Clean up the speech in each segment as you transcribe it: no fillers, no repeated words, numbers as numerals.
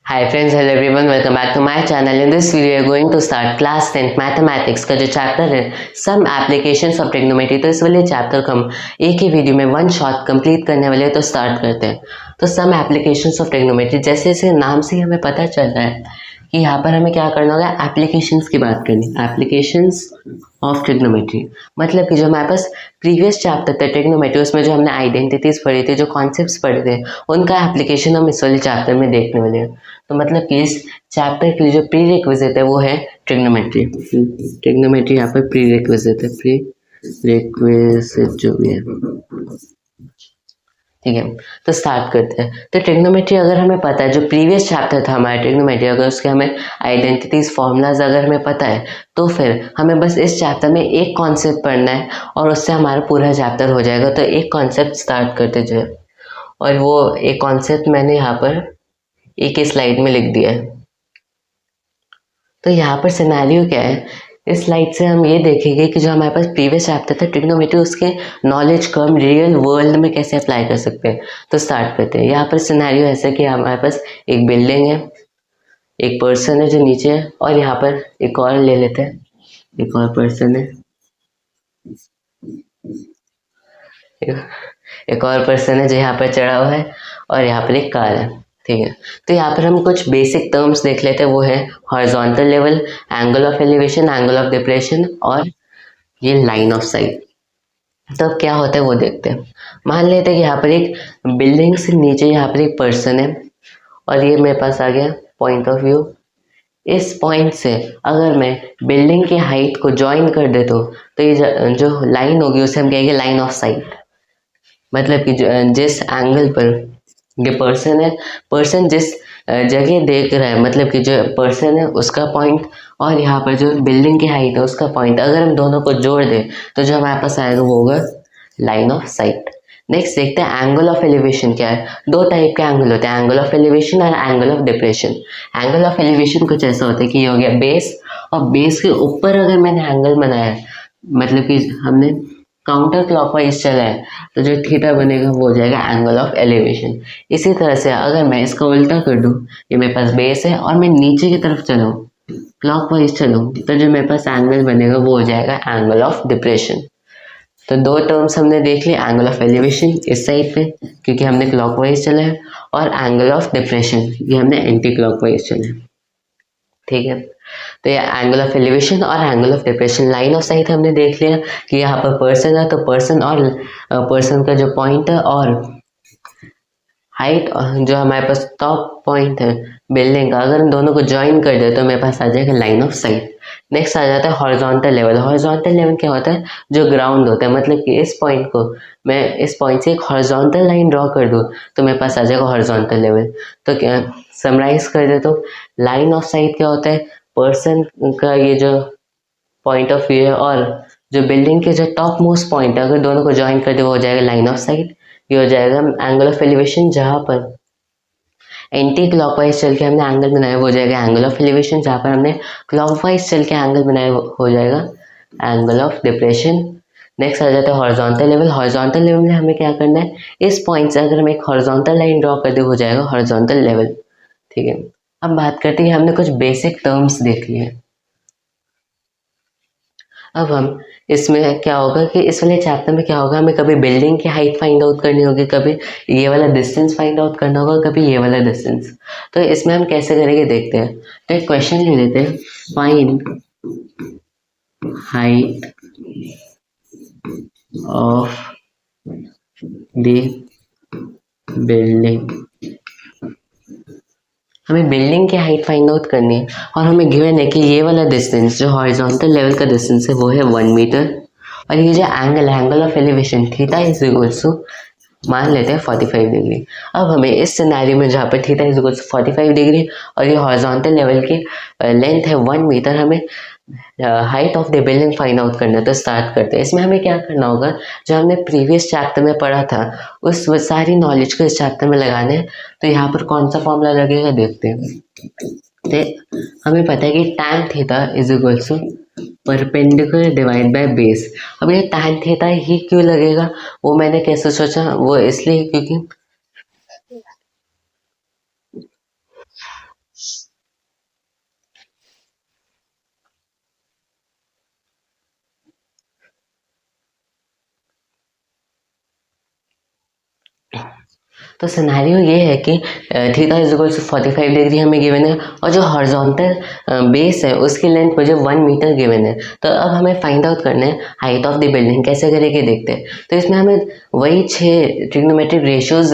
Hi friends, hello everyone, welcome back to my channel. In this video, we are going to start class 10th mathematics का जो chapter है सम applications of trigonometry. तो इस वाले chapter को हम एक ही वीडियो में वन शॉट कंप्लीट करने वाले हैं। तो स्टार्ट करते हैं। तो सम एप्लीकेशंस ऑफ ट्रिग्नोमेट्री, जैसे जैसे नाम से ही हमें पता चल रहा है कि यहाँ पर हमें क्या करना होगा, एप्लीकेशंस की बात करनी, एप्लीकेशंस ऑफ ट्रिग्नोमेट्री। मतलब कि जो हमारे पास प्रीवियस चैप्टर थे ट्रिग्नोमेट्री, उसमें जो हमने आइडेंटिटीज पढ़ी थी, जो कॉन्सेप्ट्स पढ़े थे, उनका एप्लीकेशन हम इस वाले चैप्टर में देखने वाले हैं। तो मतलब कि इस चैप्टर के लिए जो प्री रिक्विजिट है वो है ट्रिग्नोमेट्री। ट्रिग्नोमेट्री यहाँ पर प्री रिक्विजिट है, प्री रिक्विजिट जो भी है, ठीक है। तो स्टार्ट करते हैं। तो ट्रिग्नोमेट्री अगर हमें पता है, जो प्रीवियस चैप्टर था हमारा ट्रिग्नोमेट्री, अगर उसके हमें आइडेंटिटीज फॉर्मूलाज अगर हमें पता है, तो फिर हमें बस इस चैप्टर में एक कॉन्सेप्ट पढ़ना है और उससे हमारा पूरा चैप्टर हो जाएगा। तो एक कॉन्सेप्ट स्टार्ट करते जो है, और वो एक कॉन्सेप्ट मैंने यहाँ पर एक ही स्लाइड में लिख दिया है। तो यहाँ पर सिनेरियो क्या है, इस स्लाइड से हम ये देखेंगे कि जो हमारे पास प्रीवियस चैप्टर था ट्रिग्नोमेट्री, उसके नॉलेज को हम रियल वर्ल्ड में कैसे अप्लाई कर सकते हैं। तो स्टार्ट करते हैं। यहाँ पर सिनेरियो ऐसा कि हमारे पास एक बिल्डिंग है, एक पर्सन है जो नीचे है, और यहाँ पर एक और ले लेते हैं, एक और पर्सन है, एक और पर्सन है जो यहाँ पर चढ़ा हुआ है, और यहाँ पर एक कार है, ठीक है। तो यहाँ पर हम कुछ बेसिक टर्म्स देख लेते हैं, वो है horizontal level, angle of elevation, angle of depression, और ये लाइन ऑफ साइट। तो अब क्या होता है वो देखते हैं। मान लेते हैं कि यहाँ पर एक बिल्डिंग से नीचे यहाँ पर एक पर्सन है, और ये मेरे पास आ गया पॉइंट ऑफ व्यू। इस पॉइंट से अगर मैं बिल्डिंग की हाइट को ज्वाइन कर देता हूँ, तो ये जो लाइन होगी उसे हम कहेंगे लाइन ऑफ साइट। मतलब कि जिस एंगल पर ये पर्सन है, पर्सन जिस जगह देख रहा है, मतलब कि जो पर्सन है उसका पॉइंट, और यहाँ पर जो बिल्डिंग की हाइट है उसका पॉइंट, अगर हम दोनों को जोड़ दें तो जो हमारे पास आएगा वो होगा लाइन ऑफ साइट। नेक्स्ट देखते हैं एंगल ऑफ एलिवेशन क्या है। दो टाइप के एंगल होते हैं, एंगल ऑफ एलिवेशन और angle of depression. Angle of elevation कुछ ऐसा होता है कि ये हो गया बेस, और बेस के ऊपर अगर मैंने एंगल बनाया है, मतलब कि हमने काउंटर क्लॉकवाइज चला है, तो जो थीटा बनेगा वो हो जाएगा एंगल ऑफ एलिवेशन। इसी तरह से अगर मैं इसका उल्टा कर दूं, ये मेरे पास बेस है और मैं नीचे की तरफ चलूँ, क्लॉकवाइज चलूँ, तो जो मेरे पास एंगल बनेगा वो हो जाएगा एंगल ऑफ डिप्रेशन। तो दो टर्म्स हमने देख लिए, एंगल ऑफ एलिवेशन इस साइड पे क्योंकि हमने क्लॉकवाइज चला है, और एंगल ऑफ डिप्रेशन क्योंकि हमने एंटी क्लॉकवाइज चला है, ठीक है। तो ये एंगल ऑफ एलिवेशन और angle of depression. Line of site हमने देख लिया कि यहाँ पर पर्सन है, तो पर्सन और पर्सन का जो पॉइंट है और हाइट जो हमारे पास टॉप पॉइंट है बिल्डिंग का, अगर हम दोनों को ज्वाइन कर दे तो मेरे पास आ जाएगा लाइन ऑफ साइट। नेक्स्ट आ जाता है हॉरिजॉन्टल लेवल। हॉरिजॉन्टल लेवल क्या होता है, जो ग्राउंड होता है, मतलब कि इस पॉइंट को मैं इस पॉइंट से एक हॉरिजॉन्टल लाइन ड्रॉ कर दूँ तो मेरे पास आ जाएगा हॉरिजॉन्टल लेवल। तो क्या समराइज कर दे तो लाइन ऑफ साइट क्या होता है, पर्सन का ये जो पॉइंट ऑफ व्यू है और जो बिल्डिंग के जो टॉप मोस्ट पॉइंट है, अगर दोनों को ज्वाइन कर दे वो हो जाएगा लाइन ऑफ साइट। ये हो जाएगा एंगल ऑफ एलिवेशन, जहाँ पर एंटी क्लॉकवाइज चल के हमने एंगल बनाया वो हो जाएगा एंगल ऑफ एलिवेशन, जहाँ पर हमने क्लॉकवाइज चल के एंगल बनाया हो जाएगा एंगल ऑफ डिप्रेशन। नेक्स्ट आ जाता है हॉरिजॉन्टल लेवल। हॉरिजॉन्टल लेवल में हमें क्या करना है, इस पॉइंट से अगर हम एक हॉरिजॉन्टल लाइन ड्रॉ कर दे हो जाएगा हॉरिजॉन्टल लेवल, ठीक है। अब बात करते हैं, हमने कुछ बेसिक टर्म्स देख लिए। अब हम इसमें क्या होगा कि इस वाले चैप्टर में क्या होगा, हमें कभी बिल्डिंग की हाइट फाइंड आउट करनी होगी, कभी ये वाला डिस्टेंस फाइंड आउट करना होगा, कभी ये वाला डिस्टेंस। तो इसमें हम कैसे करेंगे देखते हैं। तो एक क्वेश्चन ले लेते हैं, find height of the building. हमें बिल्डिंग की हाइट फाइंड आउट करनी है, और हमें गिवन है कि ये वाला डिस्टेंस जो हॉरिजॉन्टल लेवल का डिस्टेंस है वो है 1 मीटर, और ये जो एंगल है, angle of elevation theta is equals to मान लेते हैं 45 डिग्री। अब हमें इस सिनेरियो में जहाँ पर theta is equals to 45 degree और ये हॉरिजॉन्टल लेवल की लेंथ है 1 मीटर, हमें height of the building find out करना है। तो स्टार्ट करते हैं। इसमें हमें क्या करना होगा, जो हमने प्रीवियस चैप्टर में पढ़ा था उस सारी नॉलेज को इस चैप्टर में लगाने हैं। तो यहाँ पर कौन सा फॉर्मूला लगेगा देखते हैं। तो हमें पता है कि tan theta is equals to perpendicular divide by base. अब ये tan थीटा ही क्यों लगेगा, वो मैंने कैसे सोचा, वो इसलिए क्योंकि तो सिनेरियो ये है कि theta is equal to 45 degree हमें गिवन है और जो हॉरिजॉन्टल बेस है उसकी लेंथ मुझे 1 मीटर गिवन है। तो अब हमें फाइंड आउट करना है हाइट ऑफ द बिल्डिंग। कैसे करेंगे देखते हैं। तो इसमें हमें वही 6 ट्रिग्नोमेट्रिक रेशियोज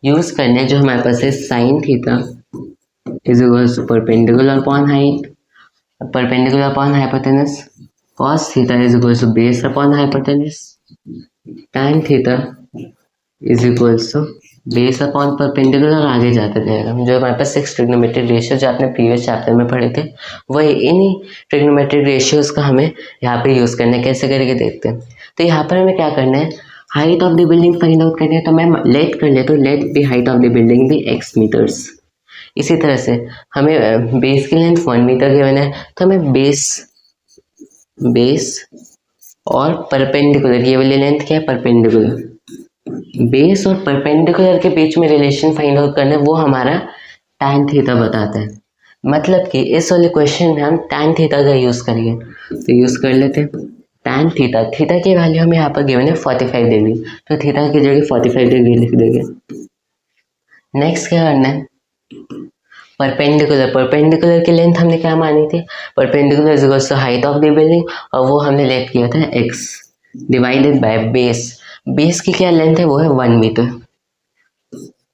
यूज करने हैं जो हमारे पास है। Sine theta is equal to perpendicular upon height, perpendicular upon hypotenuse. Cos theta is equal to base upon hypotenuse. tan theta is equal to base upon perpendicular. आगे जाते जाएगा जो हमारे पास 6 ट्रिग्नोमेट्रिक रेशियो जो आपने प्रीवियस चैप्टर में पढ़े थे वही इन्हीं ट्रिग्नोमेट्रिक रेशियोज का हमें यहाँ पे यूज़ करना है। कैसे करके देखते हैं। तो यहाँ पर हमें क्या करना है, height of the building find out करनी है। तो मैं लेट कर लेता हूँ, let the height of the building भी x मीटर्स। इसी तरह से हमें बेस की लेंथ 1 मीटर गिवन है तो हमें बेस और परपेंडिकुलर, ये वाली लेंथ क्या है, परपेंडिकुलर। बेस और परपेंडिकुलर के बीच में रिलेशन फाइंड आउट करना है, वो हमारा tan थीटा बताता है। मतलब कि इस वाले क्वेश्चन में हम tan थीटा का यूज़ करेंगे। तो यूज़ कर लेते हैं tan थीटा। थीटा की वैल्यू हमें यहाँ पर गिवन है 45 डिग्री, तो थीटा की जगह 45 डिग्री लिख देंगे। नेक्स्ट क्या करना है, परपेंडिकुलर। परपेंडिकुलर की लेंथ हमने क्या मानी थी, perpendicular is equal to height of the building, और वो हमने लेट किया था x divided by base. Base की क्या लेंथ है, वो है 1 मीटर।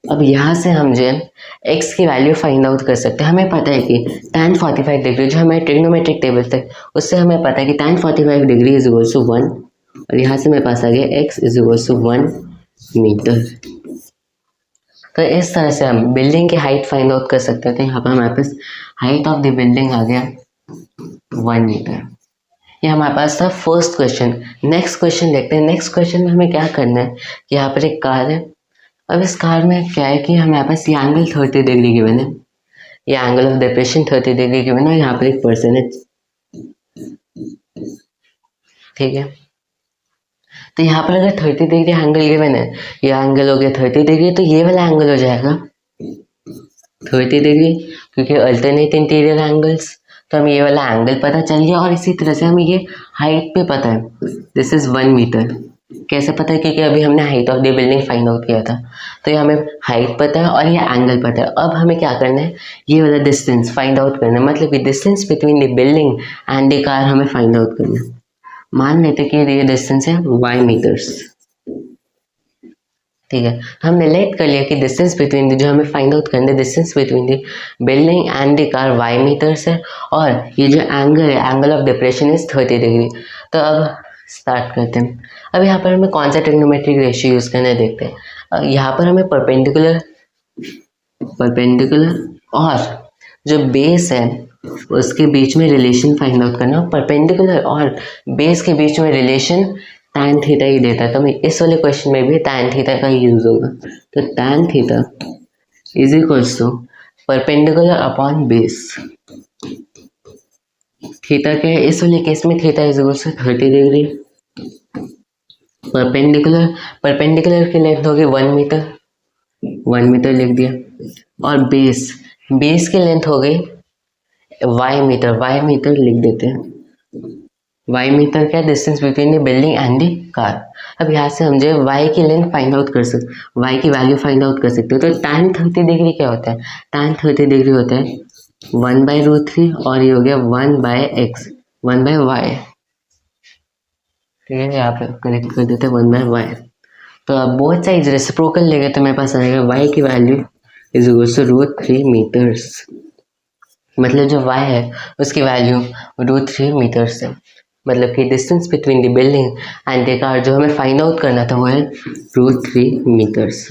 अब यहाँ से हम जो है x की वैल्यू फाइंड आउट कर सकते हैं। हमें पता है कि tan 45 डिग्री जो हमारे ट्रिग्नोमेट्रिक टेबल थे उससे हमें पता है कि tan 45 degree is equal to 1, और यहाँ से मेरे पास आ गया x is equal to 1 metre. तो इस तरह से हम बिल्डिंग की हाइट फाइंड आउट कर सकते थे। यहाँ पर हमारे पास हाइट ऑफ द बिल्डिंग आ गया 1 मीटर। ये हमारे पास था फर्स्ट क्वेश्चन। नेक्स्ट क्वेश्चन देखते हैं। नेक्स्ट क्वेश्चन में हमें क्या करना है कि यहाँ पर एक कार है। अब इस कार में क्या है कि हमारे पास ये एंगल 30 डिग्री गिवन है, ये angle of depression 30 degree given है, यहाँ पर एक पर्सन है, ठीक है। तो यहाँ पर अगर 30 डिग्री एंगल गिवन है, ये एंगल हो गया 30 डिग्री, तो ये वाला एंगल हो जाएगा 30 डिग्री, क्योंकि अल्टरनेट इंटीरियर एंगल्स। तो हमें ये वाला एंगल पता चल गया, और इसी तरह से हमें ये हाइट पे पता है, दिस इज 1 मीटर। कैसे पता है, क्योंकि अभी हमने height of the building find out किया था। तो ये हमें हाइट पता है और ये एंगल पता है। अब हमें क्या करना है, ये वाला डिस्टेंस फाइंड आउट करना है, मतलब कि distance between the building and the car हमें फाइंड आउट करना है। मान लेते कि ये डिस्टेंस है y मीटर्स, ठीक है। तो हमने लेट कर लिया कि डिस्टेंस बिटवीन जो हमें फाइंड आउट करना है, distance between the building and the car y metres है, और ये जो एंगल है, angle of depression is 30 degree. तो अब स्टार्ट करते हैं। अब यहाँ पर हमें कौन सा ट्रिग्नोमेट्रिक रेशियो यूज़ करना है देखते हैं। यहाँ पर हमें परपेंडिकुलर और जो बेस है उसके बीच में रिलेशन फाइंड आउट करना। परपेंडिकुलर और बेस के बीच में रिलेशन tan थीटा ही देता है, तो हमें इस वाले क्वेश्चन में भी tan थीटा का यूज होगा। तो tan theta is equals to perpendicular upon base. Theta क्या है इस वाले केस में, theta is equals to 30 degree. Perpendicular की लेंथ होगी 1 मीटर, 1 मीटर लिख दिया, और बेस की लेंथ हो गई y मीटर लिख देते हैं। y मीटर क्या, distance between the building and the car. अब यहाँ से हम जो y की लेंथ फाइंड आउट कर सकते, y की वैल्यू फाइंड आउट कर सकते हो। तो tan 30 डिग्री क्या होता है, tan 30 डिग्री होता है 1/√3, और ये हो गया 1/x 1/y, ठीक है। यहाँ पे कनेक्ट कर देते हैं 1/y। तो अब बोथ साइड रेसिप्रोकल लेंगे तो मेरे पास आएगा y की value is equal to √3 metres. मतलब जो y है उसकी वैल्यू √3 मीटर्स है। मतलब कि distance between the building and the car जो हमें फाइंड आउट करना था वो है √3 मीटर्स।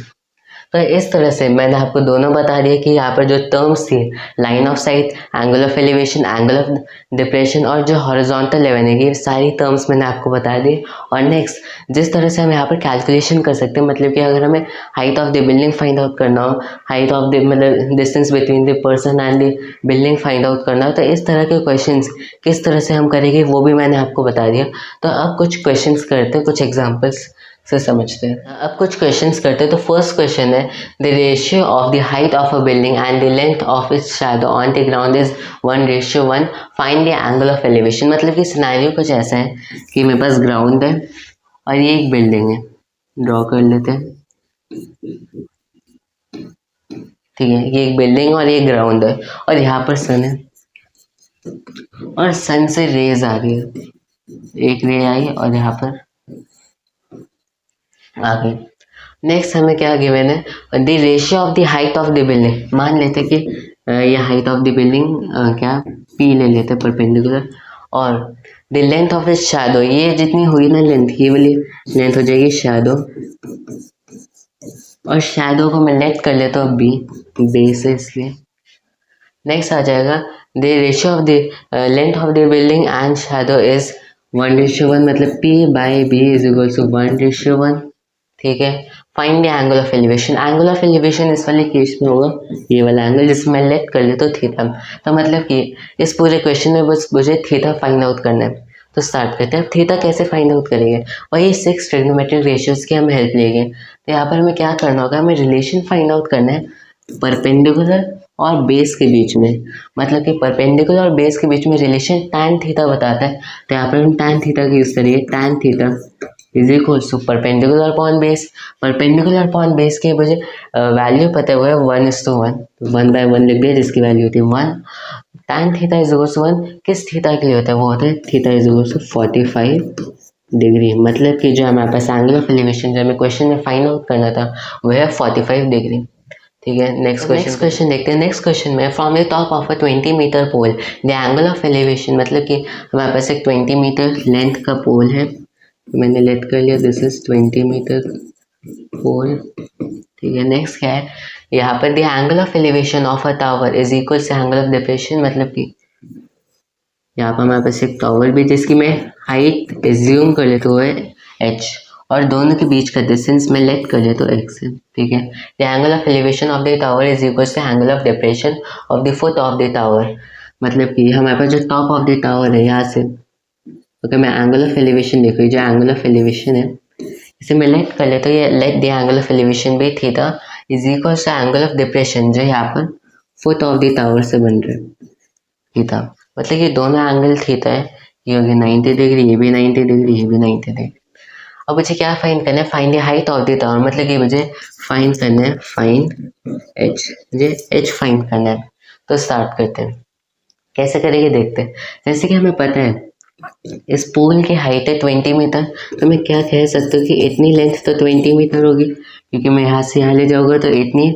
तो इस तरह से मैंने आपको दोनों बता दिया कि यहाँ पर जो टर्म्स थी, line of site, angle of elevation, angle of depression, और जो हॉरिजॉन्टल लेवल है, ये सारी टर्म्स मैंने आपको बता दी। और नेक्स्ट जिस तरह से हम यहाँ पर कैलकुलेशन कर सकते हैं, मतलब कि अगर हमें height of the building find out करना हो, हाइट ऑफ द मतलब distance between the person and the building find out करना हो, तो इस तरह के क्वेश्चंस किस तरह से हम करेंगे वो भी मैंने आपको बता दिया। तो अब कुछ क्वेश्चंस करते हैं, कुछ एग्जांपल्स से समझते हैं। अब कुछ क्वेश्चंस करते हैं। तो फर्स्ट क्वेश्चन है, the ratio of the height of a building and the length of its shadow on the ground is 1:1, find the angle of elevation. मतलब कि सिनेरियो कुछ ऐसा है कि मेरे पास ग्राउंड है और ये एक बिल्डिंग है, ड्रॉ कर लेते हैं। ठीक है, ये एक बिल्डिंग और ये ग्राउंड है, और यहाँ पर सन है, और सन से रेज आ रही है, एक रे आई और यहाँ पर आ गई। नेक्स्ट हमें क्या गिवन है, the ratio of the height of the building. मान लेते कि ये हाइट ऑफ द बिल्डिंग क्या पी ले लेते परपेंडिकुलर, और the length of its shadow, ये जितनी हुई ना लेंथ, ये वाली लेंथ हो जाएगी शैडो, और शैडो को मैं लेट कर लेता हूँ बी, बेस है इसलिए। नेक्स्ट आ जाएगा the ratio of the length of the building and shadow is 1:1, मतलब P by B is equal to 1:1। ठीक है, find the angle of elevation. Angle of elevation इस वाले केस में होगा ये वाला एंगल, जिसमें मैं लेट कर लेता हूँ थीटा। तो मतलब कि इस पूरे क्वेश्चन में बस मुझे थीटा फाइंड आउट करना है। तो स्टार्ट करते हैं। थीटा कैसे फाइंड आउट करेंगे, वही 6 ट्रिग्नोमेट्रिक रेशियोज की हम हेल्प लेंगे। तो यहाँ पर हमें क्या करना होगा, हमें रिलेशन फाइंड आउट करना है परपेंडिकुलर और बेस के बीच में, मतलब कि परपेंडिकुलर और बेस के बीच में रिलेशन tan थीटा बताता है। तो यहाँ पर हम tan थीटा का यूज़ करेंगे, tan theta is equal to perpendicular upon base. Perpendicular upon base के मुझे वैल्यू पता हुआ है 1:1, तो 1/1 लिख दिया, जिसकी वैल्यू होती है 1। tan theta is equal to 1 किस थीटा के लिए होता है, वो होता है theta is equal to 45 degree. मतलब कि जो हमारे पास एंगल ऑफ एलिवेशन जो हमें क्वेश्चन में फाइंड आउट करना था वो है 45 डिग्री। ठीक है, नेक्स्ट क्वेश्चन देखते हैं। नेक्स्ट क्वेश्चन में from the top of a 20 metre pole the angle of elevation, मतलब कि हमारे पास एक 20 मीटर लेंथ का पोल है, मैंने लेट कर लिया, दिस इज 20 मीटर पोल। ठीक है, नेक्स्ट क्या है, यहाँ पर the angle of elevation of a tower is equal to angle of depression, मतलब कि यहाँ पर हमारे पास एक टावर भी जिसकी मैं हाइट एज्यूम कर लेता हूँ h, और दोनों के बीच का डिस्टेंस मैं लेट कर लेता हूँ x। ठीक है, the angle of elevation of the tower is equal to angle of depression of the foot of the tower, मतलब कि हमारे पास जो टॉप ऑफ द टावर है यहाँ से, ओके मैं एंगल ऑफ एलिवेशन देखो, जो एंगल ऑफ एलिवेशन है इसे मैं लेट कर लेता हूँ, ये let the angle of elevation भी theta is equal to angle of depression जो यहाँ पर फुट ऑफ द टावर से बन रहा है थीटा, मतलब ये दोनों एंगल थीटा है, ये हो गया 90 डिग्री, ये भी 90 डिग्री, ये भी 90 डिग्री। अब मुझे क्या फाइंड करना है, find the height of the tower, मतलब कि मुझे फाइंड करना है फाइंड h, मुझे h फाइंड करना है। तो स्टार्ट करते हैं, कैसे करेंगे देखते हैं। जैसे कि हमें पता है इस पोल की हाइट है 20 मीटर, तो मैं क्या कह सकता हूँ कि इतनी लेंथ तो 20 मीटर होगी, क्योंकि मैं यहाँ से यहाँ ले जाऊँगा तो इतनी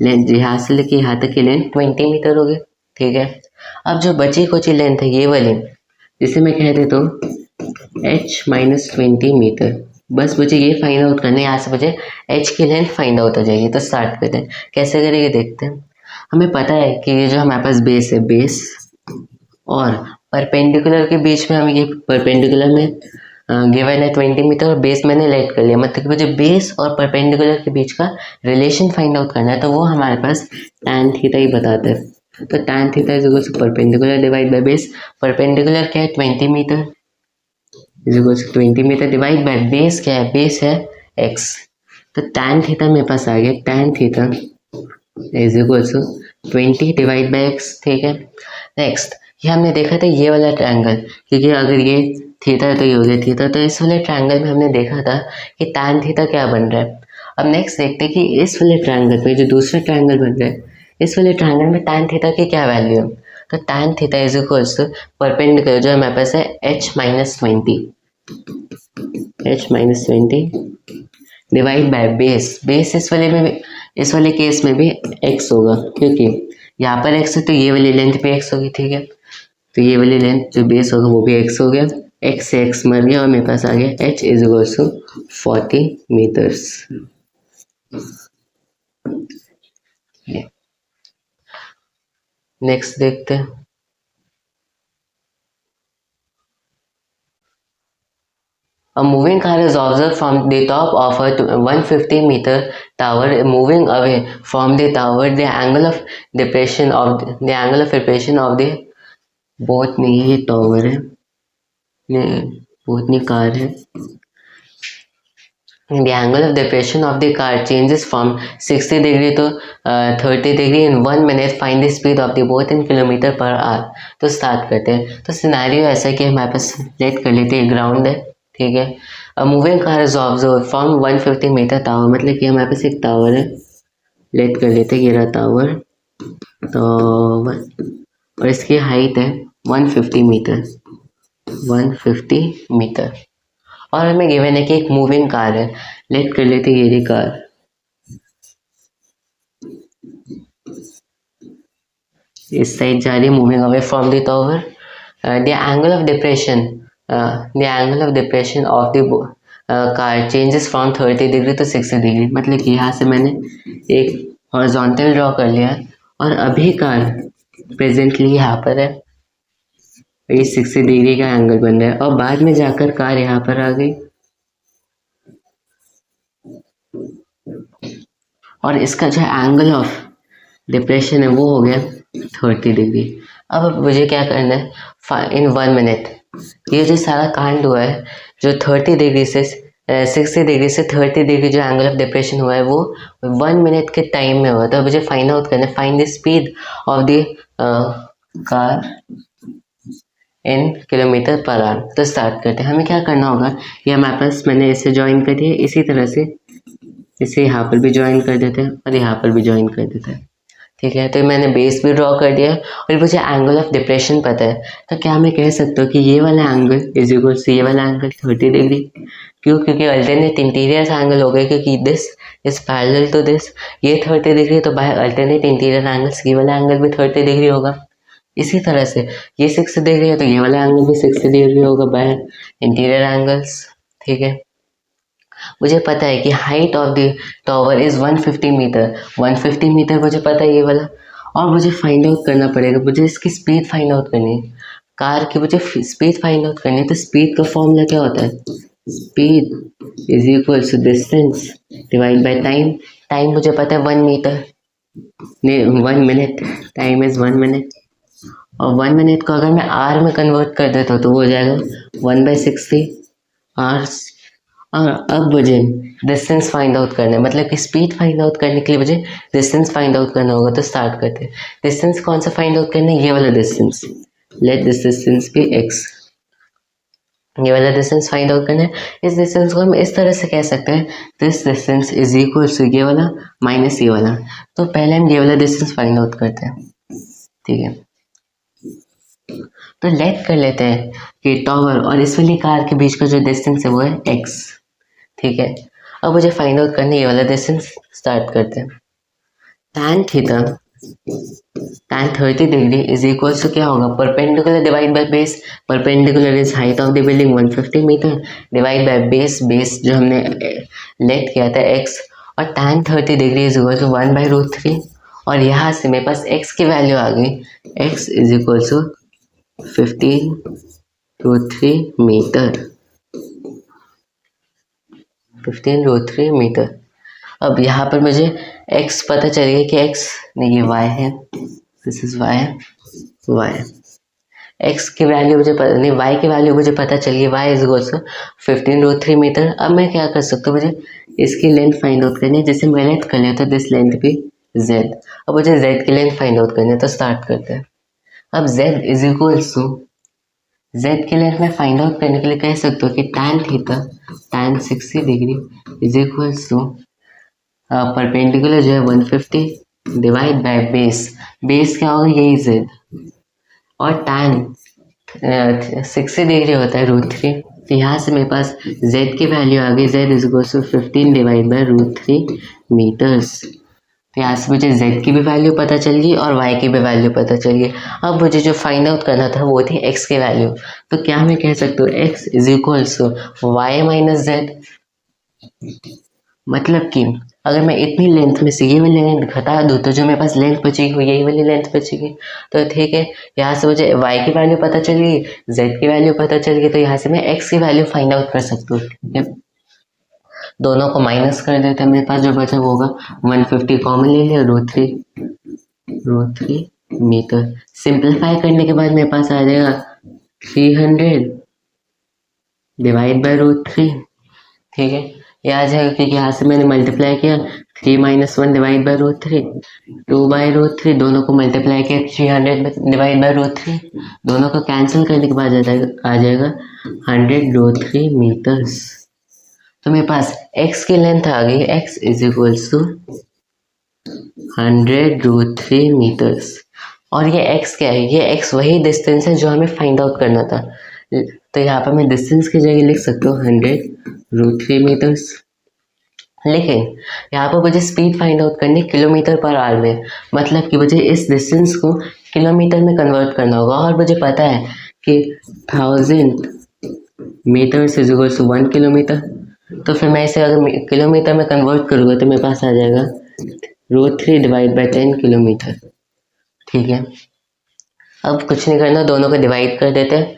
लेंथ, यहाँ से लेके यहाँ तक की लेंथ 20 मीटर होगी। ठीक है, अब जो बची कुछ लेंथ है ये वाली, जिसे मैं कह देता हूँ h-20 मीटर, बस मुझे ये फाइंड आउट करना है, यहाँ से मुझे h की लेंथ फाइंड आउट हो जाएगी। तो स्टार्ट करते हैं, कैसे करेंगे देखते हैं। हमें पता है कि ये जो हमारे पास बेस है, बेस और परपेंडिकुलर के बीच में हमें ये परपेंडिकुलर में गिवन है 20 मीटर, और बेस मैंने लेट कर लिया, मतलब कि मुझे बेस और परपेंडिकुलर के बीच का रिलेशन फाइंड आउट करना है। तो वो हमारे पास tan थीटा ही बताता है। तो tan theta is equal to perpendicular divide by base. Perpendicular क्या है 20 metre is equal to 20 metre divide by base क्या है, बेस है x। तो tan थीटा मेरे पास आ गया, tan theta is equal to 20 divide by x। ठीक है, नेक्स्ट ये हमने देखा था ये वाला ट्रायंगल, क्योंकि अगर ये थीटा है तो ये हो गया थीटा, तो इस वाले ट्रायंगल में हमने देखा था कि tan थीटा क्या बन रहा है। अब नेक्स्ट देखते हैं कि इस वाले ट्रायंगल पे जो दूसरा ट्रायंगल बन रहा है, इस वाले ट्रायंगल में tan थीटा की क्या वैल्यू है। तो tan theta is equal to perpendicular जो हमारे पास है h-20 divide by base. Base इस वाले में भी, इस वाले केस में भी x होगा, क्योंकि यहाँ पर x है तो ये वाली लेंथ पे x होगी। ठीक है, तो ये वाली लेंथ जो बेस होगा वो भी x हो गया, x से x मर गया और मेरे पास आ गया h is equal to 40 metres. Next देखते हैं। A moving car is observed from the top of a 150-meter tower. Moving away from the tower, the angle of depression of the both नहीं, ये टावर है, बहुत नहीं car है। The angle of depression of the car changes from 60 degree to 30 degree in 1 minute. Find the speed of the boat in kilometre per our. तो start करते हैं। तो सिनेरियो ऐसा है कि हमारे पास लेट कर लेते हैं ग्राउंड है। ठीक है, moving car is observe from 150 metre tower, मतलब कि हमारे पास एक टावर है लेट कर लेते हैं, ये रहा टावर। तो और इसकी हाइट है 150 मीटर, 150 मीटर। और हमें गिवन है कि एक मूविंग कार है, लेट कर लेते हैं ये रही कार। इस साइड जा रही है, moving away from the tower. The angle of depression, the angle of depression of the car changes from 30 degree to 60 degree. मतलब कि यहाँ से मैंने एक हॉरिजॉन्टल ड्रॉ कर लिया और अभी कार प्रेजेंटली यहाँ पर है, ये 60 डिग्री का एंगल बन रहा है और बाद में जाकर कार यहाँ पर आ गई और इसका जो एंगल ऑफ डिप्रेशन है वो हो गया 30 डिग्री। अब मुझे क्या करना है इन 1 मिनट, ये जो सारा कांड हुआ है, जो 30 डिग्री से 60 डिग्री से 30 डिग्री जो एंगल ऑफ डिप्रेशन हुआ है वो 1 मिनट के टाइम में हुआ। तो मुझे फाइंड आउट करना है, find the speed of the car in kilometre per our. तो स्टार्ट करते हैं। हमें क्या करना होगा, ये हमारे पास मैंने इसे ज्वाइन कर दिया, इसी तरह से इसे यहाँ पर भी ज्वाइन कर देते हैं और यहाँ पर भी ज्वाइन कर देते हैं। ठीक है, तो मैंने बेस भी ड्रॉ कर दिया और मुझे एंगल ऑफ डिप्रेशन पता है। तो क्या मैं कह सकता हूँ कि ये वाला एंगल इज इक्वल टू ये वाला एंगल 30 डिग्री। क्यों? क्योंकि अल्टरनेट इंटीरियर एंगल हो गया, क्योंकि this is parallel to this, ये 30 डिग्री, तो बाय अल्टरनेट इंटीरियर एंगल्स ये वाला एंगल भी 30 डिग्री होगा। इसी तरह से ये 60 डिग्री है तो ये वाला एंगल भी 60 डिग्री होगा बाय इंटीरियर एंगल्स। ठीक है, मुझे पता है कि height of the tower is 150 metre, 150 metre मुझे पता है ये वाला। और मुझे फाइंड आउट करना पड़ेगा, मुझे इसकी स्पीड फाइंड आउट करनी है, कार की मुझे स्पीड फाइंड आउट करनी है। तो स्पीड का फॉर्मूला क्या होता है, speed is equal to distance divide by time. Time मुझे पता है 1 मीटर, नहीं 1 मिनट, टाइम इज 1 मिनट। और 1 मिनट को अगर मैं आर में कन्वर्ट कर देता हूँ तो वो हो जाएगा 1/60 आवर्स। और अब मुझे डिस्टेंस फाइंड आउट करना है, मतलब कि स्पीड फाइंड आउट करने के लिए मुझे डिस्टेंस फाइंड आउट करना होगा। तो स्टार्ट करते हैं। डिस्टेंस कौन सा फाइंड आउट करना है, ये वाला distance, let this distance be x। ये वाला डिस्टेंस फाइंड आउट करना है। इस डिस्टेंस को हम इस तरह से कह सकते हैं, this distance is equal to ये वाला माइनस ये वाला। तो पहले हम ये वाला डिस्टेंस फाइंड आउट करते हैं। ठीक है, तो लेट कर लेते हैं कि टावर और इस वाली कार के बीच का जो डिस्टेंस है वो है x। ठीक है, अब मुझे फाइंड आउट करने ये वाला डिस्टेंस। स्टार्ट करते हैं। tan theta, tan 30 degree is equal to क्या होगा, perpendicular divide by base. Perpendicular is height of the building 150 metre divide by base, base जो हमने लेट किया था x, और tan 30 degree is equal to 1/√3। और यहाँ से मेरे पास x की वैल्यू आ गई, x is equal to 15√3 metre, 15√3 metre. अब यहाँ पर मुझे x पता चल गया कि x नहीं, ये y है, this is y, y x की वैल्यू मुझे पता नहीं, y की वैल्यू मुझे पता चल गई, y is equal to 15√3 metre. अब मैं क्या कर सकता हूँ, मुझे इसकी लेंथ फाइंड आउट करनी है। जैसे मैं लेंथ कर लिया था, दिस लेंथ भी z। अब मुझे z की लेंथ फाइंड आउट करनी है, तो स्टार्ट करते हैं। अब z is equal to, z की लेंथ में फाइंड आउट करने के लिए कह सकते हो कि tan theta tan 60 degree is equal to perpendicular जो है 150 डिवाइड बाय बेस, बेस क्या होगा, यही z, और tan 60 डिग्री होता है √3। तो यहाँ से मेरे पास z की वैल्यू आ गई, z is equal to 15 divide by √3 metres. तो यहाँ से मुझे z की भी वैल्यू पता चल गई और y की भी वैल्यू पता चल गई। अब मुझे जो फाइंड आउट करना था वो थी x की वैल्यू। तो क्या मैं कह सकता हूँ, x is equal to y minus z. मतलब कि अगर मैं इतनी लेंथ में से ये वाली लेंथ घटा दूँ तो जो मेरे पास लेंथ बचेगी वो यही वाली लेंथ बचेगी। तो ठीक है, यहाँ से मुझे y की वैल्यू पता चल गई, z की वैल्यू पता चल गई, तो यहाँ से मैं x की वैल्यू फाइंड आउट कर सकता हूँ। ठीक है, दोनों को माइनस कर देते हैं, मेरे पास जो बचा वो होगा 150 कॉमन ले लिया, √3 मीटर। सिंप्लीफाई करने के बाद मेरे पास आ जाएगा 300 डिवाइड बाय √3। ठीक है, ये आ जाएगा क्योंकि यहाँ से मैंने मल्टीप्लाई किया 3 - 1 डिवाइड बाय √3, 2/√3, दोनों को मल्टीप्लाई किया 300 डिवाइड बाय √3, दोनों को कैंसिल करने के बाद आ जाएगा 100√3 मीटर्स। तो मेरे पास x की लेंथ आ गई, x is equal to 100√3 metres. और ये x क्या है? ये x वही डिस्टेंस है जो हमें फाइंड आउट करना था। तो यहाँ पर मैं डिस्टेंस की जगह लिख सकता हूँ 100√3 मीटर्स। लेकिन यहाँ पर मुझे स्पीड फाइंड आउट करनी किलोमीटर पर आवर में, मतलब कि मुझे इस डिस्टेंस को किलोमीटर में कन्वर्ट करना होगा। और मुझे पता है कि 1000 metres is equal to 1 kilometre. तो फिर मैं इसे अगर किलोमीटर में कन्वर्ट करूँगा तो मेरे पास आ जाएगा √3/10 किलोमीटर। ठीक है, अब कुछ नहीं करना, दोनों को डिवाइड कर देते हैं।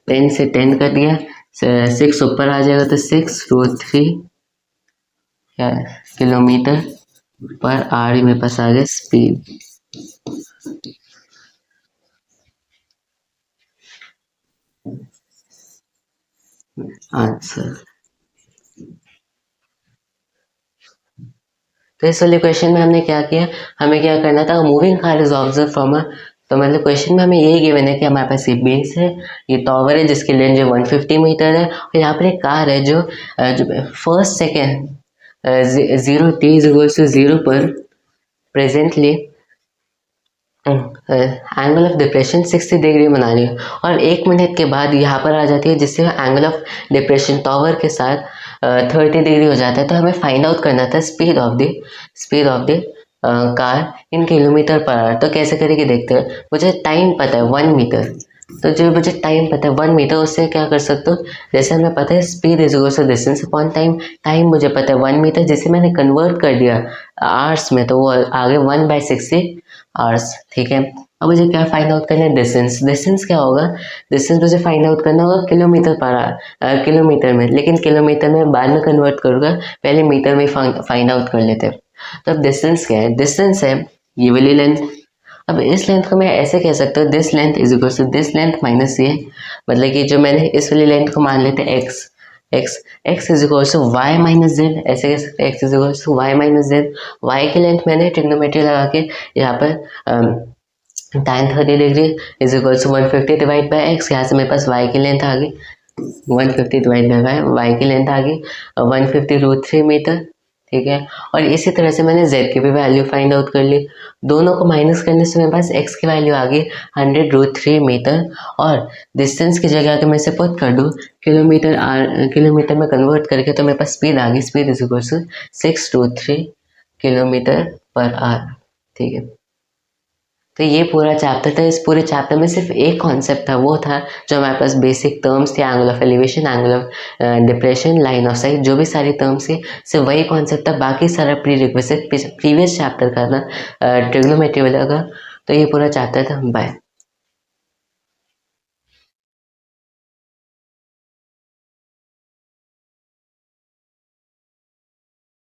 10 से 10 कर दिया, 6 ऊपर आ जाएगा तो 6√3 किलोमीटर पर आवर मेरे पास आ गया स्पीड। आंसर। तो इस वाले क्वेश्चन में हमने क्या किया, हमें क्या करना था, moving car is observe from तो मतलब क्वेश्चन में हमें यही गिवन है कि हमारे पास ये बेस है, ये टॉवर है जिसकी लेंथ जो 150 मीटर है, और यहाँ पर एक कार है जो फर्स्ट सेकेंड 0t=0 पर presently angle of depression 60 degree बना रही है, और 1 मिनट के बाद यहाँ पर आ जाती है जिससे एंगल ऑफ डिप्रेशन टॉवर के साथ 30 डिग्री हो जाता है। तो हमें फाइंड आउट करना था speed of the car in kilometre per our. तो कैसे करेंगे देखते हैं। मुझे टाइम पता है 1 मीटर, तो जो मुझे टाइम पता है 1 मीटर, उससे क्या कर सकता हूँ, जैसे हमें पता है speed is equal to distance upon time. Time मुझे पता है 1 मीटर, जिसे मैंने कन्वर्ट कर दिया आवर्स में, तो वो आ गया 1/60 आवर्स। ठीक है, अब मुझे क्या फाइंड आउट करना है, डिस्टेंस क्या होगा, डिस्टेंस मुझे फाइंड आउट करना होगा किलोमीटर पर आवर, किलोमीटर में, लेकिन किलोमीटर में बाद में कन्वर्ट करूँगा, पहले मीटर में फाइंड आउट कर लेते हैं। तो अब डिस्टेंस क्या है, डिस्टेंस है ये वाली लेंथ। अब इस लेंथ को मैं ऐसे कह सकता हूँ, this length is equal to this length minus ये, मतलब कि जो मैंने इस वाली लेंथ को मान लेते हैं x is equal to y minus z, ऐसे कह सकते हैं x is equal to y minus z. Y की लेंथ मैंने ट्रिग्नोमेट्री लगा के यहाँ पर tan 30 degree is equal to 150 divide by x, यहाँ से मेरे पास y की लेंथ आ गई 150 डिवाइड बाई y की लेंथ आ गई 150√3 मीटर। ठीक है, और इसी तरह से मैंने z की भी वैल्यू फाइंड आउट कर ली। दोनों को माइनस करने से मेरे पास x की वैल्यू आ गई 100√3 मीटर, और डिस्टेंस की जगह अगर मैं इसे पुट कर दूँ किलोमीटर में कन्वर्ट करके, तो मेरे पास स्पीड आ गई, speed is equal to 623 kilometre per hour. ठीक है, तो ये पूरा चैप्टर था। इस पूरे चैप्टर में सिर्फ एक कॉन्सेप्ट था, वो था जो हमारे पास बेसिक टर्म्स थे, angle of elevation, angle of depression, line of site, जो भी सारे टर्म्स थे सिर्फ वही कॉन्सेप्ट था। बाकी सारा प्रीवियस चैप्टर का था ट्रिग्नोमेट्री वाला का। तो ये पूरा चैप्टर था। बाय।